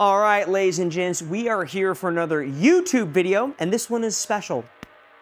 All right, ladies and gents, we are here for another YouTube video, and this one is special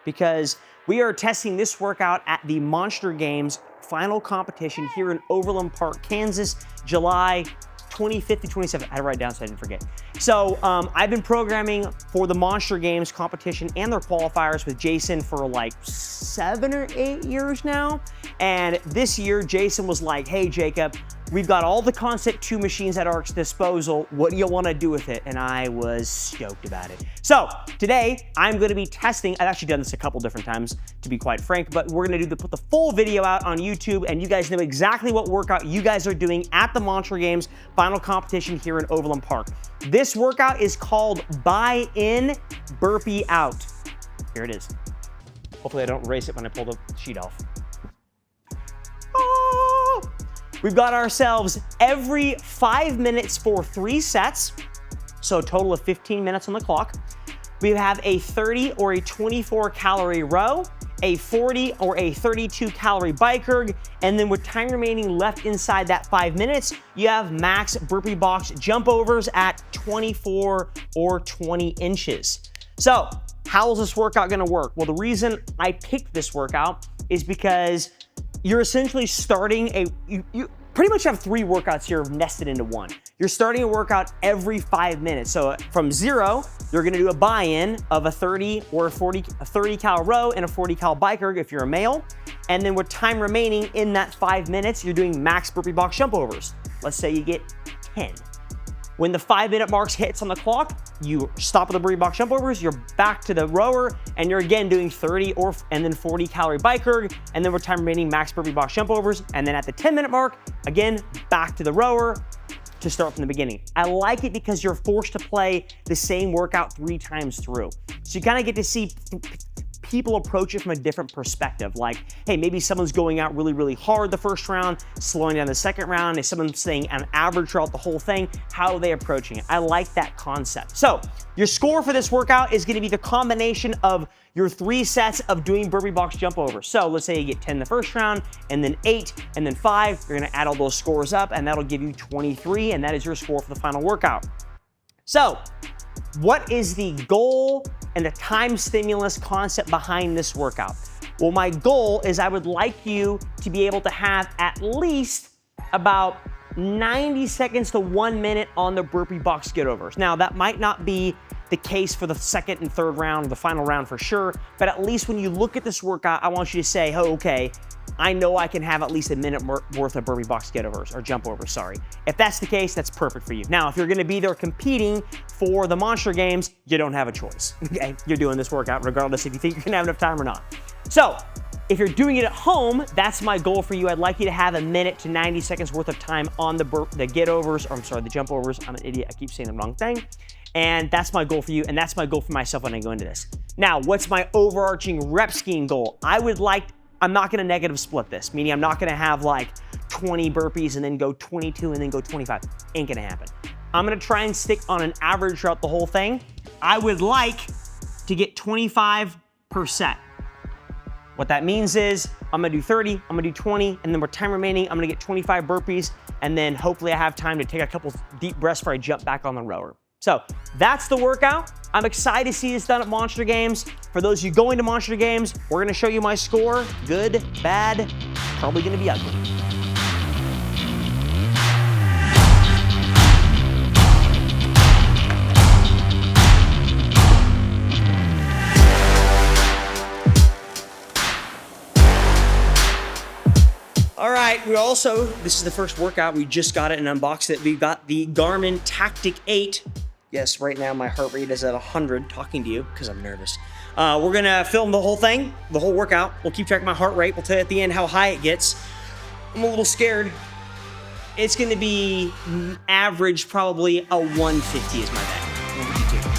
because we are testing this workout at the Monster Games final competition here in Overland Park, Kansas, July 25th to 27th. I had to write it down so I didn't forget. So I've been programming for the Monster Games competition and their qualifiers with Jason for like 7 or 8 years now. And this year, Jason was like, hey, Jacob, we've got all the Concept 2 machines at our disposal. What do you want to do with it? And I was stoked about it. So today, I'm going to be testing. I've actually done this a couple different times, to be quite frank, but we're going to put the full video out on YouTube, and you guys know exactly what workout you guys are doing at the Monster Games final competition here in Overland Park. This workout is called Buy In, Burpee Out. Here it is. Hopefully I don't erase it when I pull the sheet off. Oh! We've got ourselves every 5 minutes for 3 sets, so a total of 15 minutes on the clock. We have a 30 or a 24 calorie row, a 40 or a 32 calorie bike erg, and then with time remaining left inside that 5 minutes, you have max burpee box jump overs at 24 or 20 inches. So how is this workout gonna work? Well, the reason I picked this workout is because you're essentially starting you pretty much have 3 workouts here nested into one. You're starting a workout every 5 minutes. So from 0, you're gonna do a buy-in of a 30 or a 30 cal row and a 40 cal bike erg if you're a male. And then with time remaining in that 5 minutes, you're doing max burpee box jump overs. Let's say you get 10. When the 5 minute marks hits on the clock, you stop at the burpee box jump overs, you're back to the rower, and you're again doing 30 and then 40 calorie bike erg, and then with time remaining, max burpee box jump overs, and then at the 10 minute mark, again, back to the rower to start from the beginning. I like it because you're forced to play the same workout 3 times through. So you kind of get to see people approach it from a different perspective. Like, hey, maybe someone's going out really, really hard the first round, slowing down the second round. Is someone staying on average throughout the whole thing? How are they approaching it? I like that concept. So your score for this workout is gonna be the combination of your 3 sets of doing burpee box jump over. So let's say you get 10 the first round, and then 8, and then 5. You're gonna add all those scores up, and that'll give you 23, and that is your score for the final workout. So what is the goal and the time stimulus concept behind this workout? Well, my goal is I would like you to be able to have at least about 90 seconds to 1 minute on the burpee box get overs. Now, that might not be the case for the second and third round, the final round for sure, but at least when you look at this workout, I want you to say, oh, okay, I know I can have at least a minute worth of burpee box get overs, or jump overs, sorry. If that's the case, that's perfect for you. Now, if you're gonna be there competing for the Monster Games, you don't have a choice, okay? You're doing this workout regardless if you think you're gonna have enough time or not. So, if you're doing it at home, that's my goal for you. I'd like you to have a minute to 90 seconds worth of time on the get overs, or I'm sorry, the jump overs. I'm an idiot, I keep saying the wrong thing. And that's my goal for you, and that's my goal for myself when I go into this. Now, what's my overarching rep scheme goal? I'm not gonna negative split this, meaning I'm not gonna have like 20 burpees and then go 22 and then go 25. Ain't gonna happen. I'm gonna try and stick on an average throughout the whole thing. I would like to get 25 per set. What that means is I'm gonna do 30, I'm gonna do 20, and then with time remaining, I'm gonna get 25 burpees, and then hopefully I have time to take a couple deep breaths before I jump back on the rower. So that's the workout. I'm excited to see this done at Monster Games. For those of you going to Monster Games, we're gonna show you my score. Good, bad, probably gonna be ugly. All right, this is the first workout. We just got it and unboxed it. We've got the Garmin Tactic 8. Yes, right now my heart rate is at 100 talking to you because I'm nervous. We're gonna film the whole thing, the whole workout. We'll keep track of my heart rate. We'll tell you at the end how high it gets. I'm a little scared. It's gonna be average, probably a 150 is my bet. 152.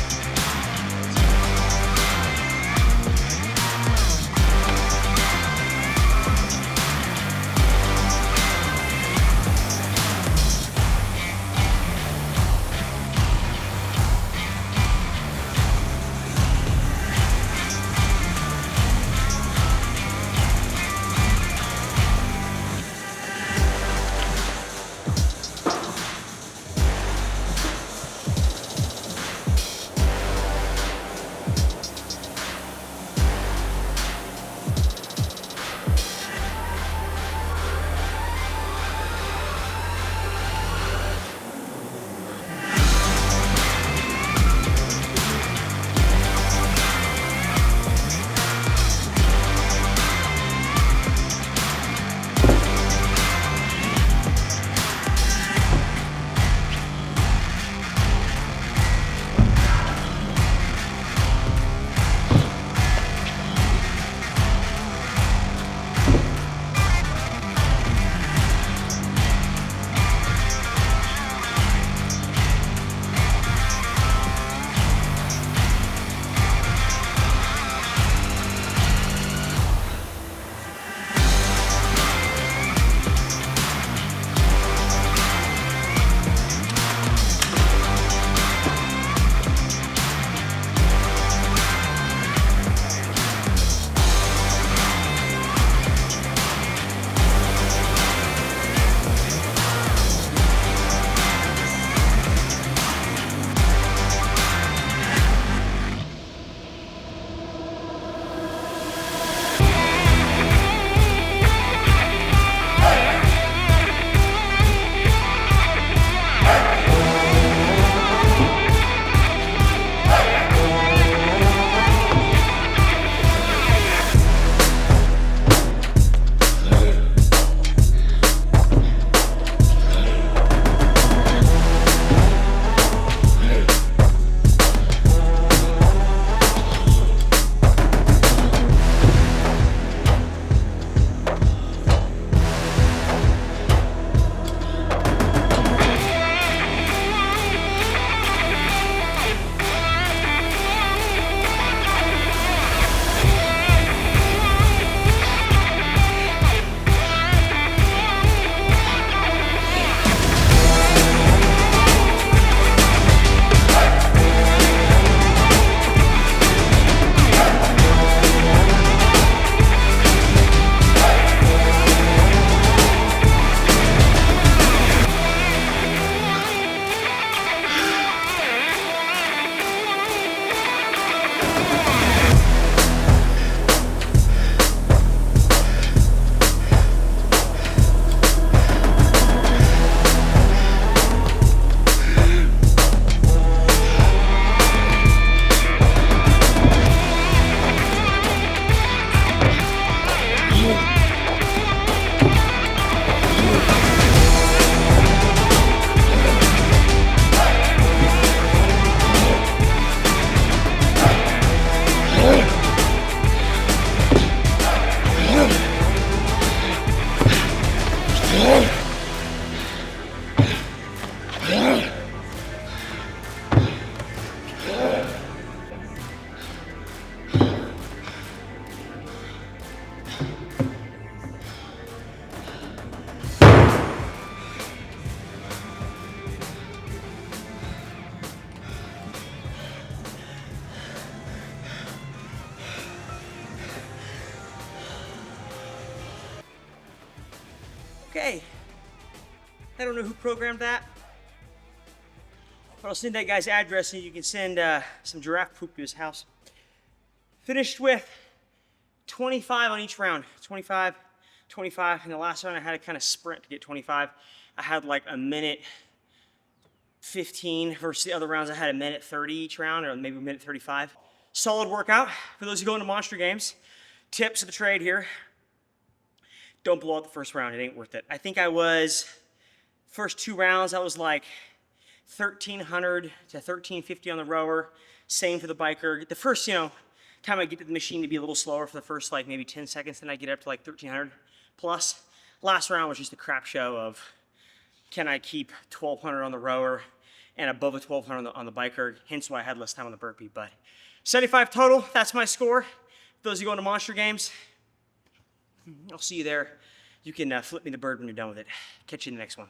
Okay. I don't know who programmed that, but I'll send that guy's address and you can send some giraffe poop to his house. Finished with 25 on each round. 25, 25. And the last round I had to kind of sprint to get 25. I had like a minute 15 versus the other rounds I had a minute 30 each round, or maybe a minute 35. Solid workout. For those who go into monster games, tips of the trade here. Don't blow out the first round. It ain't worth it. I think I was, first 2 rounds, I was like 1,300 to 1,350 on the rower. Same for the biker. The first, time I get to the machine to be a little slower for the first like maybe 10 seconds, then I get up to like 1,300 plus. Last round was just a crap show of, can I keep 1,200 on the rower and above a 1,200 on the biker, hence why I had less time on the burpee. But 75 total, that's my score. For those who go into monster games, I'll see you there. You can flip me the bird when you're done with it. Catch you in the next one.